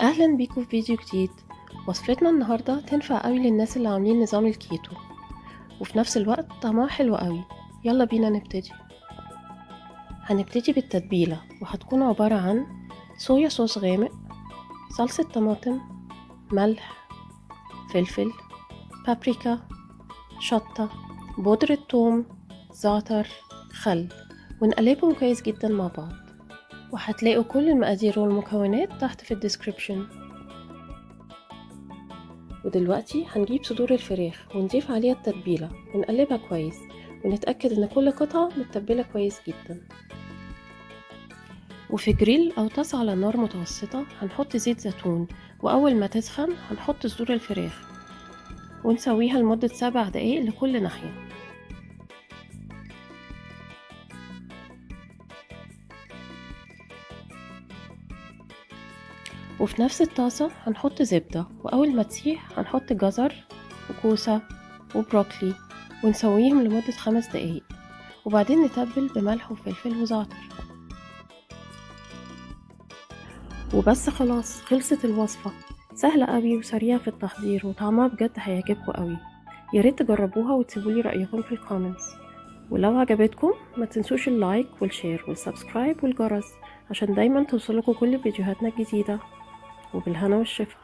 اهلا بيكم في فيديو جديد. وصفتنا النهاردة تنفع قوي للناس اللي عاملين نظام الكيتو، وفي نفس الوقت طعمها حلو قوي. يلا بينا نبتدي. هنبتدي بالتتبيلة، وهتكون عبارة عن صويا صوص غامق، صلصة طماطم، ملح، فلفل، بابريكا، شطة، بودرة ثوم، زعتر، خل، ونقلبهم كويس جدا مع بعض. وهتلاقوا كل المقادير والمكونات تحت في الديسكريبشن. ودلوقتي هنجيب صدور الفراخ ونضيف عليها التتبيلة ونقلبها كويس، ونتأكد ان كل قطعة متبلة كويس جدا. وفي جريل او طاسة على نار متوسطة هنحط زيت زيتون، واول ما تسخن هنحط صدور الفراخ ونسويها لمدة 7 دقايق لكل ناحية. وفي نفس الطاسة هنحط زبدة، واول ما تسيح هنحط جزر وكوسة وبروكلي ونسويهم لمدة 5 دقايق، وبعدين نتبل بملح وفلفل وزعتر. وبس خلاص، خلصت الوصفة. سهلة قوي وسريعة في التحضير، وطعمها بجد هيعجبكم قوي. ياريت تجربوها وتسيبولي رأيكم في الكومنتس. ولو عجبتكم ما تنسوش اللايك والشير والسبسكرايب والجرس عشان دايما توصلكوا كل فيديوهاتنا الجديدة. وبالهنا والشفا.